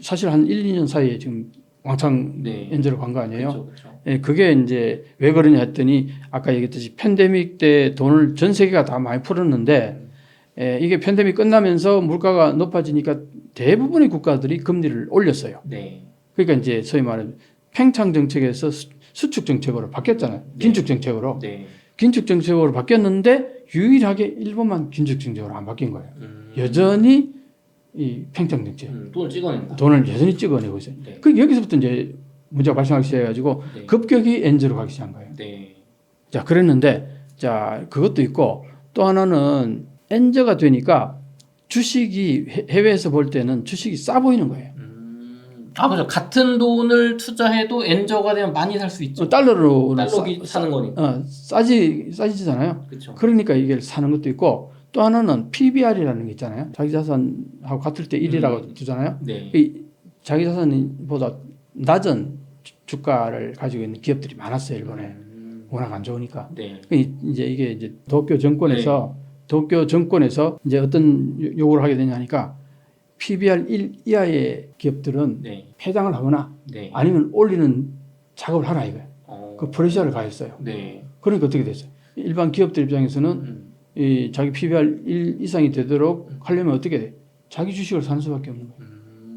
S2: 사실 한 1, 2년 사이에 지금 왕창
S1: 네.
S2: 엔저로 간 거 아니에요?
S1: 그렇죠. 그렇죠.
S2: 그게 이제 왜 그러냐 했더니 아까 얘기했듯이 팬데믹 때 돈을 전 세계가 다 많이 풀었는데 이게 팬데믹 끝나면서 물가가 높아지니까 대부분의 국가들이 금리를 올렸어요.
S1: 네.
S2: 그러니까 이제 소위 말하는 팽창 정책에서 수축 정책으로 바뀌었잖아요. 긴축 정책으로.
S1: 네.
S2: 긴축 정책으로 바뀌었는데 유일하게 일본만 긴축 정책으로 안 바뀐 거예요. 여전히 이 팽창 정책.
S1: 돈을 찍어낸다.
S2: 돈을 여전히 찍어내고 있어요.
S1: 네.
S2: 그 여기서부터 이제 문제가 발생하기 시작해가지고
S1: 네.
S2: 급격히 엔저로 가기 시작한 거예요.
S1: 네.
S2: 자, 그랬는데 자 그것도 있고 또 하나는 엔저가 되니까 주식이 해외에서 볼 때는 주식이 싸 보이는 거예요.
S1: 아, 그죠. 같은 돈을 투자해도 엔저가 되면 많이 살 수 있죠.
S2: 달러로
S1: 사는 거니까.
S2: 싸지잖아요.
S1: 그렇죠.
S2: 그러니까 이게 사는 것도 있고 또 하나는 PBR이라는 게 있잖아요. 자기 자산하고 같을 때 1이라고 두잖아요.
S1: 네.
S2: 이 자기 자산보다 낮은 주가를 가지고 있는 기업들이 많았어요. 일본에 워낙 안 좋으니까.
S1: 네.
S2: 이제 이게 이제 도쿄 정권에서 이제 어떤 요구를 하게 되냐 하니까 PBR 1 이하의 기업들은
S1: 네.
S2: 해당을 하거나
S1: 네.
S2: 아니면 올리는 작업을 하라 이거예요.
S1: 어.
S2: 그 프레셔를 가했어요.
S1: 네.
S2: 그러니까 어떻게 됐어요? 일반 기업들 입장에서는 이 자기 PBR 1 이상이 되도록 하려면 어떻게 돼? 자기 주식을 사는 수밖에 없는 거예요.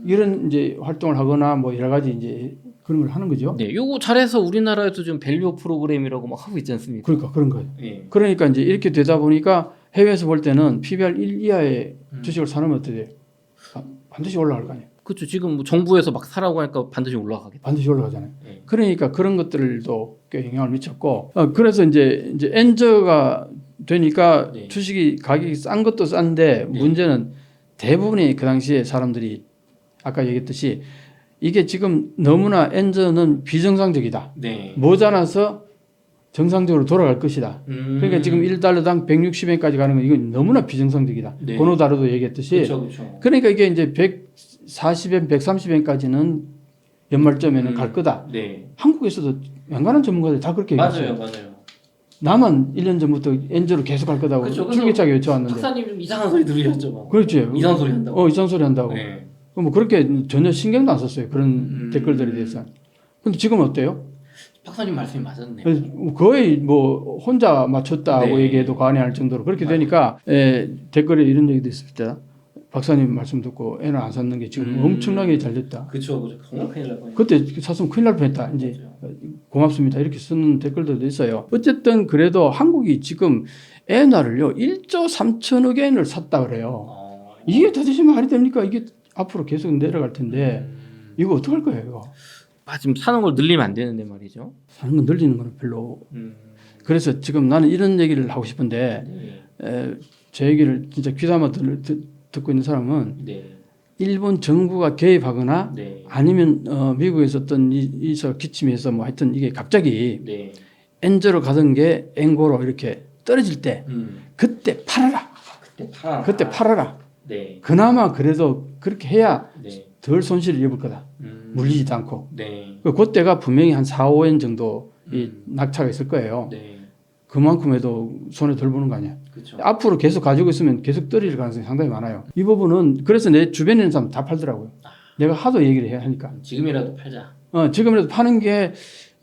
S2: 이런 이제 활동을 하거나 뭐 여러 가지 이제 그런 걸 하는 거죠.
S1: 네, 요거 잘해서 우리나라에도 좀 밸류 프로그램이라고 막 하고 있지 않습니까?
S2: 그러니까 그런 거예요.
S1: 예.
S2: 그러니까 이제 이렇게 되다 보니까 해외에서 볼 때는 PBR 1 이하의 주식을 사놓으면 어떻게 돼요? 반드시 올라갈 거 아니에요.
S1: 그렇죠. 지금 뭐 정부에서 막 사라고 하니까 반드시 올라가겠다.
S2: 반드시 올라가잖아요.
S1: 예.
S2: 그러니까 그런 것들도 꽤 영향을 미쳤고, 그래서 이제 엔저가 되니까
S1: 네.
S2: 주식이 가격이 싼 것도 싼데
S1: 네.
S2: 문제는 대부분의 그 당시에 사람들이 아까 얘기했듯이 이게 지금 너무나 엔저는 비정상적이다.
S1: 네.
S2: 모자라서 정상적으로 돌아갈 것이다. 그러니까 지금 1달러당 160엔까지 가는 건 이건 너무나 비정상적이다.
S1: 네.
S2: 고노다르도 얘기했듯이.
S1: 그렇죠.
S2: 그러니까 이게 이제 140엔, 130엔까지는 연말점에는 갈 거다.
S1: 네.
S2: 한국에서도 웬간한 전문가들 다 그렇게 얘기했어요.
S1: 맞아요.
S2: 나만 1년 전부터 엔저로 계속 갈 거다고
S1: 그렇죠.
S2: 줄기차게 외쳐왔는데.
S1: 박사님 좀 이상한 소리 들으셨죠? 막.
S2: 그렇지.
S1: 이상한 소리 한다고.
S2: 이상한 소리 한다고.
S1: 네.
S2: 뭐 그렇게 전혀 신경도 안 썼어요. 그런 댓글들에 대해서. 근데 지금은 어때요?
S1: 박사님 말씀이 맞았네요.
S2: 거의 뭐 혼자 맞췄다고
S1: 네.
S2: 얘기해도 과언이 아닐 정도로 그렇게
S1: 맞아요.
S2: 되니까 댓글에 이런 얘기도 있었죠. 박사님 말씀 듣고 애는 안 샀는 게 지금 엄청나게 잘 됐다.
S1: 그렇죠. 정말 큰일 날 뻔했어요.
S2: 그때 샀으면 큰일 날 뻔했다. 이제 고맙습니다. 이렇게 쓰는 댓글들도 있어요. 어쨌든 그래도 한국이 지금 엔화를요 1조 3천억 엔을 샀다 그래요. 이게 도대체 말이 됩니까? 이게 앞으로 계속 내려갈 텐데 이거 어떡할 거예요? 이거
S1: 지금 사는 걸 늘리면 안 되는데 말이죠.
S2: 사는 건 늘리는 거는 별로. 그래서 지금 나는 이런 얘기를 하고 싶은데
S1: 네.
S2: 제 얘기를 진짜 귀담아 듣고 있는 사람은
S1: 네.
S2: 일본 정부가 개입하거나
S1: 네.
S2: 아니면 미국에서 어떤 이서 기침해서 뭐 하여튼 이게 갑자기
S1: 네.
S2: 엔저로 가던 게 엔고로 이렇게 떨어질 때 그때 팔아라. 그때 팔아라.
S1: 네.
S2: 그나마 그래도 그렇게 해야
S1: 네.
S2: 덜 손실을 입을 거다. 물리지도 않고.
S1: 네.
S2: 그때가 분명히 한 4, 5엔 정도 이 낙차가 있을 거예요.
S1: 네.
S2: 그만큼 해도 손에 덜 보는 거 아니야.
S1: 그렇죠.
S2: 앞으로 계속 가지고 있으면 계속 떨어질 가능성이 상당히 많아요. 이 부분은 그래서 내 주변에 있는 사람 다 팔더라고요. 내가 하도 얘기를 해야 하니까.
S1: 지금이라도 팔자.
S2: 지금이라도 파는 게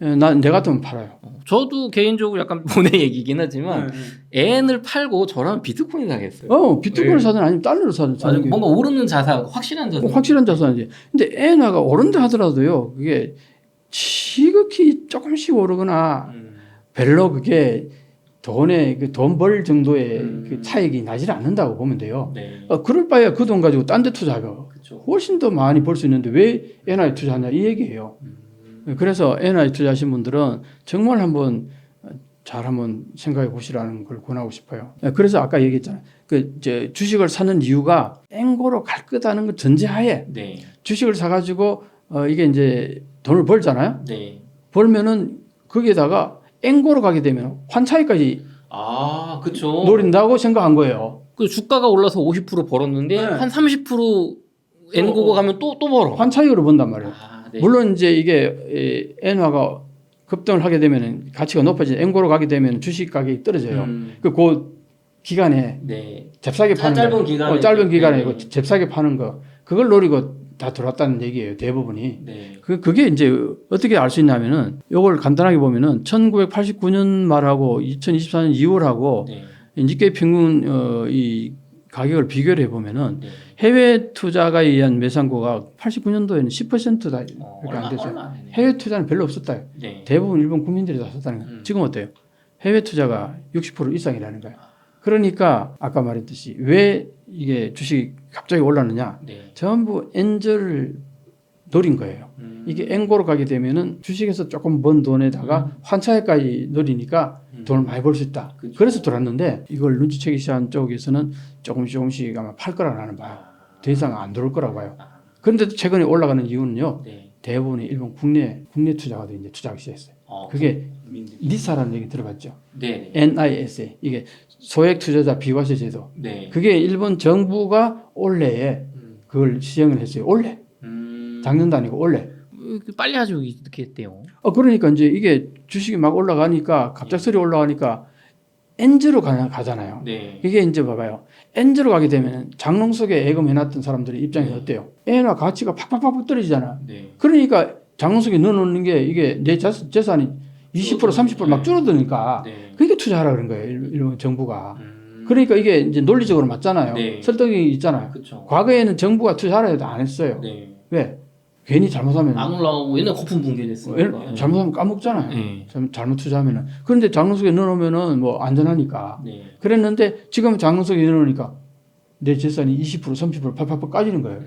S2: 내 같으면 팔아요.
S1: 저도 개인적으로 약간 본의 얘기긴 하지만 엔을 팔고 저라면 비트코인 사겠어요.
S2: 비트코인을
S1: 네.
S2: 사든 아니면 달러를 사든 사는 게
S1: 뭔가 오르는 자산, 확실한 자산.
S2: 확실한 자산이지. 근데 엔화가 오른다 하더라도요. 그게 지극히 조금씩 오르거나 별로 그게 돈에 돈 벌 정도의 그 차익이 나질 않는다고 보면 돼요.
S1: 네.
S2: 그럴 바에야 그 돈 가지고 딴 데 투자하고
S1: 그렇죠.
S2: 훨씬 더 많이 벌 수 있는데 왜 엔화에 투자하냐 이 얘기예요. 그래서 엔화에 투자하신 분들은 정말 한번 생각해 보시라는 걸 권하고 싶어요. 그래서 아까 얘기했잖아요. 이제 주식을 사는 이유가 엔고로 갈 거다는 걸 전제하에
S1: 네.
S2: 주식을 사가지고 이게 이제 돈을 벌잖아요.
S1: 네.
S2: 벌면은 거기에다가 엔고로 가게 되면 환차익까지
S1: 그렇죠.
S2: 노린다고 생각한 거예요.
S1: 그 주가가 올라서 50% 벌었는데
S2: 네.
S1: 한 30% 엔고고 가면 또 벌어.
S2: 환차익으로 번단 말이에요.
S1: 네.
S2: 물론 이제 이게 엔화가 급등을 하게 되면 가치가 높아지죠. 엔고로 가게 되면 주식 가격이 떨어져요. 그 기간에
S1: 네.
S2: 잽싸게 파는
S1: 짧은
S2: 거.
S1: 기간에
S2: 짧은 기간에
S1: 네.
S2: 잽싸게 파는 거. 그걸 노리고 다 들어왔다는 얘기예요. 대부분이.
S1: 네.
S2: 그게 이제 어떻게 알 수 있냐면은 요걸 간단하게 보면은 1989년 말하고 2024년 2월하고
S1: 네.
S2: 니케이 평균 이 가격을 비교를 해 보면은
S1: 네.
S2: 해외 투자가에 의한 매상고가 89년도에는 10%다 이렇게 안 됐어요.
S1: 얼마 안 되네.
S2: 해외 투자는 별로 없었다.
S1: 네.
S2: 대부분 일본 국민들이 다 썼다는 거예요. 지금 어때요? 해외 투자가 60% 이상이라는 거예요. 그러니까 아까 말했듯이 왜 이게 주식이 갑자기 올랐느냐?
S1: 네.
S2: 전부 엔저를 노린 거예요. 이게 엔고로 가게 되면은 주식에서 조금 번 돈에다가 환차익까지 노리니까 돈을 많이 벌 수 있다.
S1: 그렇죠.
S2: 그래서 들어왔는데 이걸 눈치채기 시작한 쪽에서는 조금씩 아마 팔 거라고 나는 봐요. 더 이상 안 들어올 거라고 봐요. 그런데도 최근에 올라가는 이유는요.
S1: 네.
S2: 대부분이 일본 국내 투자가도 이제 투자하기 시작했어요. 그게 니사라는 얘기 들어봤죠?
S1: 네.
S2: NISA 이게 소액 투자자 비과세 제도.
S1: 네.
S2: 그게 일본 정부가 올해에 그걸 시행을 했어요. 올해. 작년도 아니고 올해.
S1: 빨리 하죠. 이렇게 했대요.
S2: 그러니까 이제 이게 주식이 막 올라가니까 갑작스레 올라가니까 엔저로 가잖아요.
S1: 네.
S2: 이게 이제 봐봐요. 엔저로 가게 되면 장롱 속에 예금해놨던 사람들의 입장에서 어때요? 엔화 가치가 팍팍팍 떨어지잖아.
S1: 네.
S2: 그러니까 장롱 속에 넣어놓는 게 이게 내 재산이 20% 30%막 줄어드니까
S1: 네.
S2: 그러니까 투자하라 그런 거예요. 일본 정부가. 그러니까 이게 이제 논리적으로 맞잖아요.
S1: 네.
S2: 설득이 있잖아요.
S1: 그렇죠.
S2: 과거에는 정부가 투자하라 해도 안 했어요.
S1: 네.
S2: 왜? 괜히 잘못하면
S1: 안 올라오고 옛날 거품 붕괴됐으니까.
S2: 잘못하면 까먹잖아요.
S1: 네.
S2: 잘못 투자하면은. 그런데 장롱석에 넣어놓으면은 뭐 안전하니까.
S1: 네.
S2: 그랬는데 지금 장롱석에 넣어놓으니까 내 재산이 20% 30% 팍팍팍 까지는 거예요.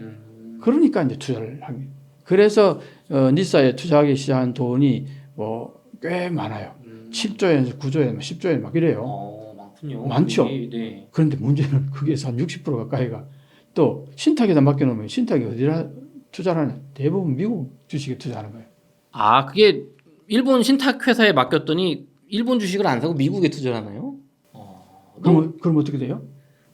S2: 그러니까 이제 투자를 하게. 그래서 니사에 투자하기 시작한 돈이 뭐 꽤 많아요. 7조에서 9조에 10조에 막 이래요.
S1: 많군요.
S2: 많죠.
S1: 네.
S2: 그런데 문제는 그게서 한 60% 가까이가 또 신탁에다 맡겨놓으면 신탁이 어디라 투자를 하냐. 대부분 미국 주식에 투자하는 거예요.
S1: 아, 그게 일본 신탁 회사에 맡겼더니 일본 주식을 안 사고 미국에 투자를 하나요?
S2: 그럼 어떻게 돼요?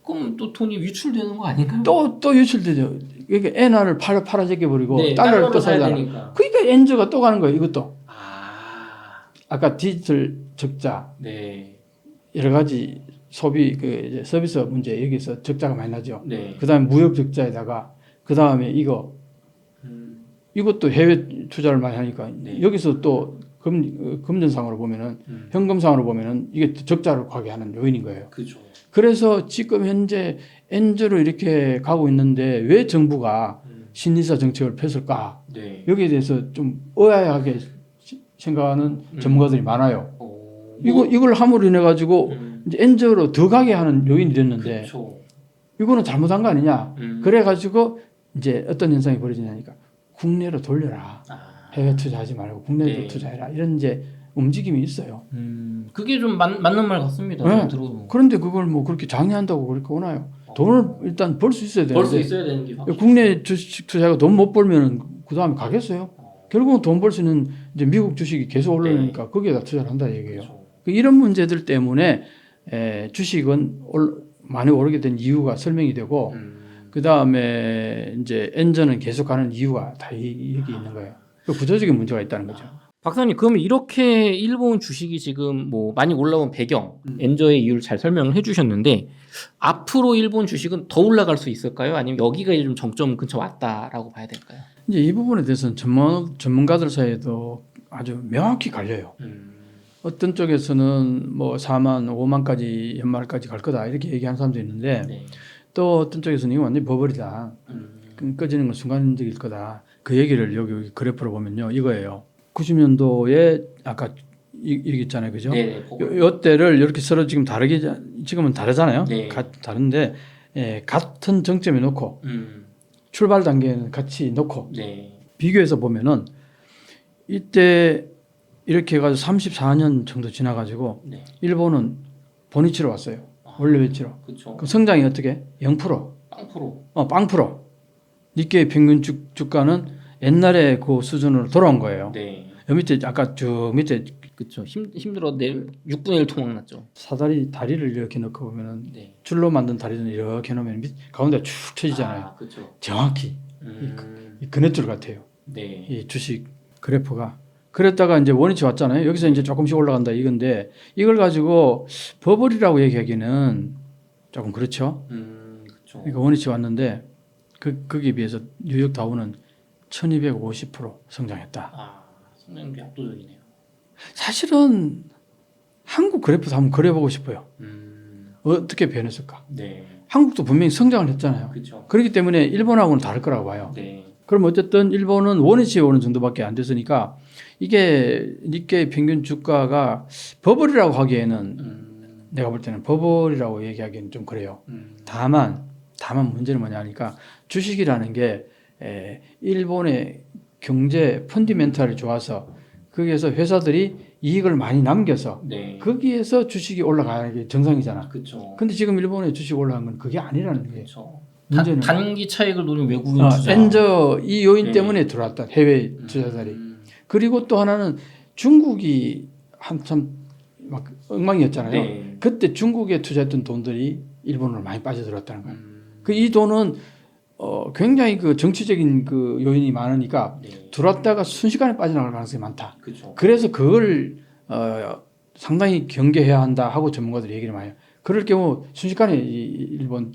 S1: 그럼 또 돈이 유출되는 거 아닌가요?
S2: 또 유출되죠. 그러니까 엔화를 팔아제껴 버리고
S1: 네,
S2: 달러를 또
S1: 사야
S2: 사잖아.
S1: 되니까.
S2: 그러니까 엔저가 또 가는 거예요. 이것도.
S1: 아,
S2: 아까 디지털 적자
S1: 네,
S2: 여러 가지 소비 그 이제 서비스 문제 여기서 적자가 많이 나죠.
S1: 네.
S2: 그다음에 무역 적자에다가 그다음에 이것도 해외 투자를 많이 하니까
S1: 네.
S2: 여기서 또 금전상으로 보면은 현금상으로 보면은 이게 적자를 가게 하는 요인인 거예요.
S1: 그죠.
S2: 그래서 지금 현재 엔저로 이렇게 가고 있는데 왜 정부가 신니사 정책을 폈을까?
S1: 네.
S2: 여기에 대해서 좀 의아하게 생각하는 전문가들이 많아요. 이걸 함으로 인해 가지고 이제 엔저로 더 가게 하는 요인이 됐는데
S1: 그렇죠.
S2: 이거는 잘못한 거 아니냐? 그래 가지고 이제 어떤 현상이 벌어지냐니까 국내로 돌려라. 해외 투자하지 말고 국내로
S1: 네.
S2: 투자해라. 이런 이제 움직임이 있어요.
S1: 그게 좀 맞는 말 같습니다.
S2: 네.
S1: 들어보면.
S2: 그런데 그걸 뭐 그렇게 장려한다고 그렇게 오나요? 돈을 일단 벌 수 있어야 되는데
S1: 벌 수 있어야 되는 게 확실히.
S2: 국내 주식 투자가 돈 못 벌면 그 다음에 가겠어요? 결국은 돈 벌 수 있는 이제 미국 주식이 계속 올라오니까 거기에다 투자를 한다 얘기예요.
S1: 그렇죠.
S2: 이런 문제들 때문에 주식은 많이 오르게 된 이유가 설명이 되고 그 다음에 이제 엔저는 계속 가는 이유가 다 여기 있는 거예요. 구조적인 문제가 있다는 거죠.
S1: 박사님, 그러면 이렇게 일본 주식이 지금 뭐 많이 올라온 배경, 엔저의 이유를 잘 설명을 해주셨는데 앞으로 일본 주식은 더 올라갈 수 있을까요? 아니면 여기가 좀 정점 근처 왔다라고 봐야 될까요?
S2: 이제 이 부분에 대해서는 전문가들 사이에도 아주 명확히 갈려요. 어떤 쪽에서는 뭐 4만, 5만까지 연말까지 갈 거다 이렇게 얘기하는 사람도 있는데
S1: 네.
S2: 또 어떤 쪽에서는 이거 완전히 버블이다. 꺼지는 건 순간적일 거다. 그 얘기를 여기 그래프로 보면요. 이거예요. 90년도에 아까 여기 있잖아요. 그죠?
S1: 네.
S2: 요때를 이렇게 서로 지금 지금은 다르잖아요.
S1: 네.
S2: 다른데 같은 정점에 놓고 출발 단계는 같이 놓고
S1: 네.
S2: 비교해서 보면은 이때 이렇게 해가지고 34년 정도 지나가지고
S1: 네.
S2: 일본은 본위치로 왔어요. 원래 위치로.
S1: 그렇죠.
S2: 그럼 성장이 어떻게? 0%. 빵프로. 니케이 평균 주가는 옛날에 그 수준으로 돌아온 거예요.
S1: 네.
S2: 여기 밑에 아까 저 밑에
S1: 그렇죠. 힘들어 6분의 1 토막 났죠.
S2: 다리를 이렇게 넣고 보면은
S1: 네.
S2: 줄로 만든 다리는 이렇게 놓으면 가운데 축 쳐지잖아요.
S1: 그렇죠.
S2: 정확히 이 그네줄 같아요.
S1: 네.
S2: 이 주식 그래프가. 그랬다가 이제 원위치 왔잖아요. 여기서 이제 조금씩 올라간다 이건데 이걸 가지고 버블이라고 얘기하기는 조금 그렇죠.
S1: 그렇죠.
S2: 그러니까 원위치 왔는데 거기에 비해서 뉴욕 다우는 1250% 성장했다.
S1: 성장률이 압도적이네요.
S2: 사실은 한국 그래프도 한번 그려보고 싶어요. 어떻게 변했을까?
S1: 네.
S2: 한국도 분명히 성장을 했잖아요.
S1: 그렇죠.
S2: 그렇기 때문에 일본하고는 다를 거라고 봐요.
S1: 네.
S2: 그럼 어쨌든 일본은 원위치에 오는 정도밖에 안 됐으니까 이게 니케이 평균 주가가 버블이라고 하기에는 내가 볼 때는 버블이라고 얘기하기는 좀 그래요. 다만 문제는 뭐냐 하니까 주식이라는 게 일본의 경제 펀디멘탈이 좋아서 거기에서 회사들이 이익을 많이 남겨서
S1: 네.
S2: 거기에서 주식이 올라가는 게 정상이잖아.
S1: 그렇죠.
S2: 근데 지금 일본의 주식 올라간 건 그게 아니라는 게
S1: 그렇죠.
S2: 문제는
S1: 단기 차익을 노린 외국인 투자.
S2: 엔저 이 요인
S1: 네.
S2: 때문에 들어왔다. 해외 투자자들이. 그리고 또 하나는 중국이 한참 막 엉망이었잖아요.
S1: 네.
S2: 그때 중국에 투자했던 돈들이 일본으로 많이 빠져들었다는 거예요. 이 돈은 굉장히 그 정치적인 그 요인이 많으니까
S1: 네.
S2: 들어왔다가 순식간에 빠져나갈 가능성이 많다.
S1: 그렇죠.
S2: 그래서 그걸 상당히 경계해야 한다 하고 전문가들이 얘기를 많이 해요. 그럴 경우 순식간에 이 일본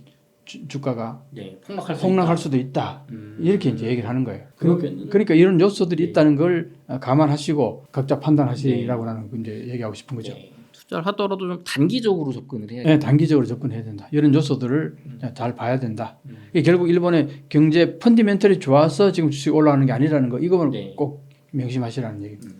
S2: 주가가
S1: 네.
S2: 폭락할 수도 있다. 이렇게 이제 얘기를 하는 거예요.
S1: 그렇겠네요.
S2: 그러니까 이런 요소들이
S1: 네.
S2: 있다는 걸 감안하시고 각자 판단하시라고 나는 이제 얘기하고 싶은 거죠.
S1: 네. 투자를 하더라도 좀 단기적으로 접근을 해야
S2: 네, 단기적으로 접근해야 된다. 이런 요소들을 잘 봐야 된다. 이게 결국 일본의 경제 펀디멘털이 좋아서 지금 주식이 올라가는 게 아니라는 거 이거는
S1: 네.
S2: 꼭 명심하시라는 얘기입니다.